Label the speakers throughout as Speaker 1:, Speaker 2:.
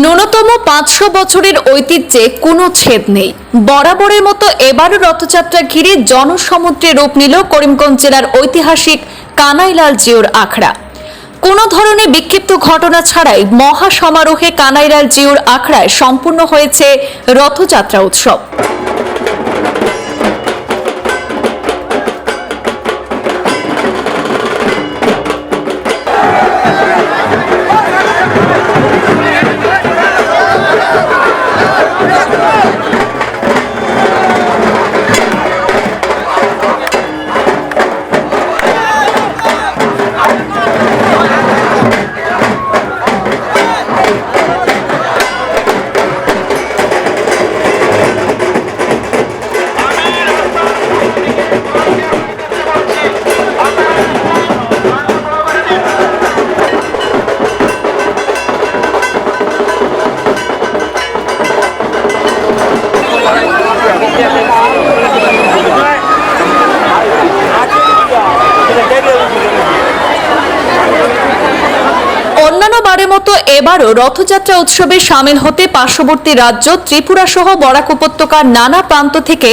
Speaker 1: ন্যূনতম 500 বছরের ঐতিহ্যে কোনো ছেদ নেই। বরাবরের মতো এবারও রথযাত্রা ঘিরে জনসমুদ্রে রূপ নিল করিমগঞ্জ জেলার ঐতিহাসিক কানাইলাল জিউর আখড়া। কোনো ধরনের বিক্ষিপ্ত ঘটনা ছাড়াই মহা সমারোহে কানাইলাল জিউর আখড়ায় সম্পূর্ণ হয়েছে রথযাত্রা উৎসব। অন্যান্যবারের মতো এবারও রথযাত্রা উৎসবে সামিল হতে পার্শ্ববর্তী রাজ্য ত্রিপুরা সহ বরাক উপত্যকার নানা প্রান্ত থেকে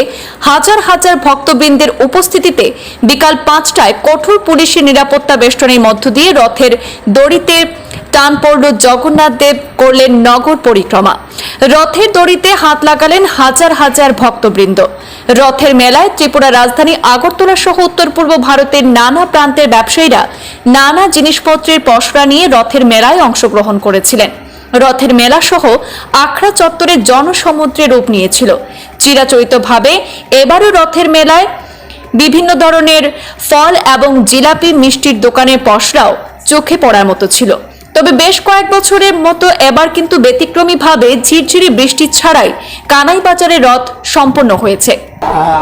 Speaker 1: হাজার হাজার ভক্তবৃন্দের উপস্থিতিতে বিকাল 5টায় কঠোর পুলিশি নিরাপত্তা বেষ্টনীর মধ্য দিয়ে রথের দড়িতে টান পড়ল। জগন্নাথ দেব করলেন নগর পরিক্রমা। রথের দড়িতে হাত লাগালেন হাজার হাজার ভক্তবৃন্দ। রথের মেলায় ত্রিপুরা রাজধানী আগরতলা সহ উত্তর পূর্ব ভারতের নানা প্রান্তের ব্যবসায়ীরা নানা জিনিসপত্রের পসরা নিয়ে রথের মেলায় অংশগ্রহণ করেছিলেন। রথের মেলা সহ আখড়া চত্বরে জনসমুদ্রে রূপ নিয়েছিল। চিরাচরিতভাবে এবারও রথের মেলায় বিভিন্ন ধরনের ফল এবং জিলাপি মিষ্টির দোকানের পসরাও চোখে পড়ার মতো ছিল। তবে বেশ কয়েক বছরের মতো এবার কিন্তু ব্যতিক্রমীভাবে ঝিরঝিরি বৃষ্টি ছাড়াই কানাইবাজারে রথ সম্পন্ন হয়েছে।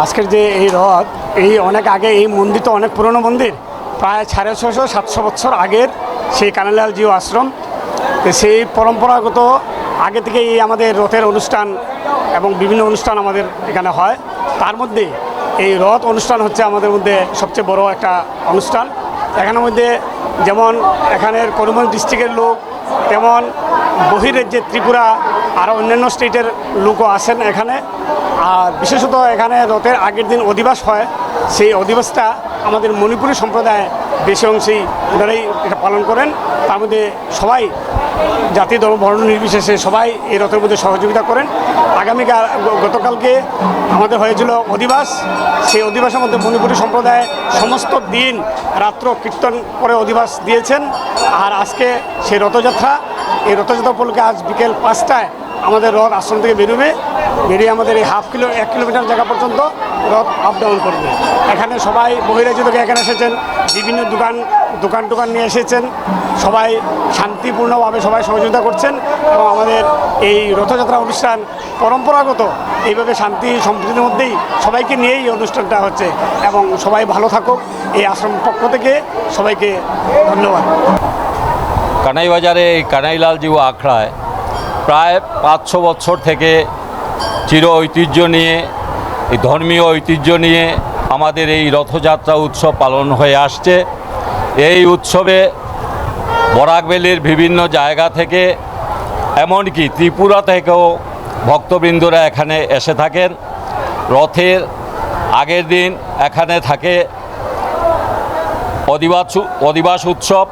Speaker 2: আজকের যে এই রথ, এই অনেক আগে এই মন্দির তো অনেক পুরনো মন্দির, প্রায় 650-700 বছর আগের সেই কানাইলাল জিউ আশ্রম। সেই পরম্পরাগত আগে থেকে এই আমাদের রথের অনুষ্ঠান এবং বিভিন্ন অনুষ্ঠান আমাদের এখানে হয়। তার মধ্যে এই রথ অনুষ্ঠান হচ্ছে আমাদের মধ্যে সবচেয়ে বড় একটা অনুষ্ঠান। এখানের মধ্যে যেমন এখানের করিমগঞ্জ ডিস্ট্রিক্টের লোক, তেমন বহিরাজ্যে ত্রিপুরা আরও অন্যান্য স্টেটের লোকও আসেন এখানে। আর বিশেষত এখানে রথের আগের দিন অধিবাস হয়। সেই অধিবাসটা আমাদের মণিপুরী সম্প্রদায় বেশি অংশেই ওনারাই এটা পালন করেন। তার মধ্যে সবাই জাতি ধর্ম বর্ণ নির্বিশেষে সবাই এই রথের মধ্যে সহযোগিতা করেন। গতকালকে আমাদের হয়েছিল অধিবাস। সেই অধিবাসের মধ্যে মণিপুরী সম্প্রদায় সমস্ত দিন রাত্র কীর্তন করে অধিবাস দিয়েছেন। আর আজকে সেই রথযাত্রা, এই রথযাত্রা উপলক্ষে আজ বিকেল 5টায় আমাদের রথ আশ্রম থেকে বেরিয়ে আমাদের এই 1 কিলোমিটার জায়গা পর্যন্ত রথ আপ ডাউন করবে। এখানে সবাই বহিরাজ্য থেকে এখানে এসেছেন, বিভিন্ন দোকান নিয়ে এসেছেন। সবাই শান্তিপূর্ণভাবে সবাই সহযোগিতা করছেন এবং আমাদের এই রথযাত্রা অনুষ্ঠান পরম্পরাগত এইভাবে শান্তি সম্প্রীতির মধ্যেই সবাইকে নিয়েই এই অনুষ্ঠানটা হচ্ছে। এবং সবাই ভালো থাকুক, এই আশ্রম পক্ষ থেকে সবাইকে ধন্যবাদ।
Speaker 3: কানাইবাজারে এই কানাইলাল জিউ আখড়ায় প্রায় 500 বছর থেকে চির ঐতিহ্য নিয়ে, এই ধর্মীয় ঐতিহ্য নিয়ে আমাদের এই রথযাত্রা উৎসব পালন হয়ে আসছে। এই উৎসবে বরাকভ্যালির বিভিন্ন জায়গা থেকে, এমনকি ত্রিপুরা থেকেও ভক্তবৃন্দরা এখানে এসে থাকেন। রথের আগের দিন এখানে থাকে অধিবাস উৎসব।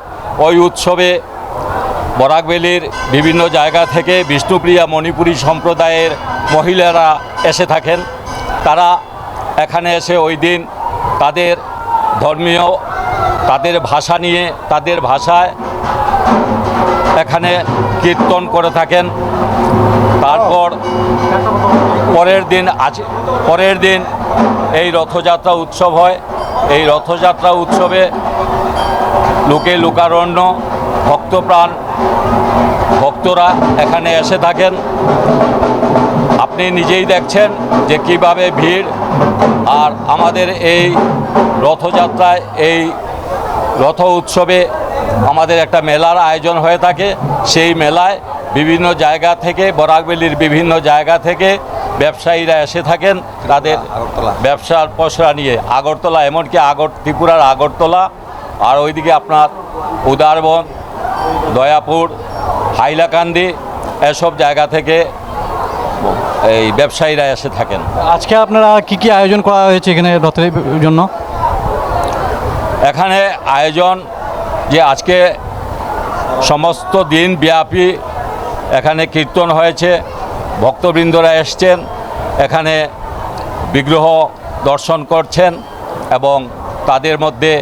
Speaker 3: ওই উৎসবে বরাকভ্যালির বিভিন্ন জায়গা থেকে বিষ্ণুপ্রিয়া মণিপুরী সম্প্রদায়ের মহিলারা এসে থাকেন। তারা এখানে এসে ওই দিন তাদের ধর্মীয়, তাদের ভাষা নিয়ে, তাদের ভাষায় এখানে কীর্তন করে থাকেন। তারপর পরের দিন এই রথযাত্রা উৎসব হয়। এই রথযাত্রা উৎসবে লোকে লোকারণ্য, ভক্তরা এখানে এসে থাকেন। আপনি নিজেই দেখছেন যে কিভাবে ভিড়। আর আমাদের এই রথযাত্রায়, এই রথ উৎসবে আমাদের একটা মেলার আয়োজন হয়ে থাকে। সেই মেলায় বিভিন্ন জায়গা থেকে, বরাকভ্যালির বিভিন্ন জায়গা থেকে ব্যবসায়ীরা এসে থাকেন তাদের ব্যবসার পসরা নিয়ে আগরতলা, এমনকি ত্রিপুরার আগরতলা, আর ওইদিকে আপনার উদারবন, দয়াপুর, হাইলাকান্দি এসব জায়গা থেকে এই ব্যবসায়ীরা এসে থাকেন।
Speaker 4: আজকে আপনারা কি কি আয়োজন করা হয়েছে এখানে রথের জন্য?
Speaker 3: এখানে আয়োজন যে আজকে সমস্ত দিন ব্যাপী এখানে কীর্তন হয়েছে, ভক্তবৃন্দরা এসছেন, এখানে বিগ্রহ দর্শন করছেন এবং তাদের মধ্যে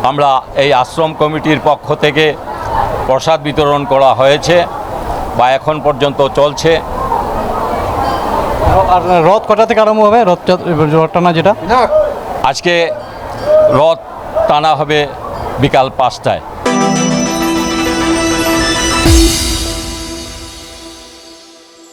Speaker 3: আমরা এই আশ্রম কমিটির পক্ষ থেকে প্রসাদ বিতরণ করা হয়েছে বা এখন পর্যন্ত চলছে।
Speaker 4: আর রথ কটা থেকে আরম্ভ হবে? রথ টানা যেটা
Speaker 3: আজকে রথ টানা হবে বিকাল 5টায়।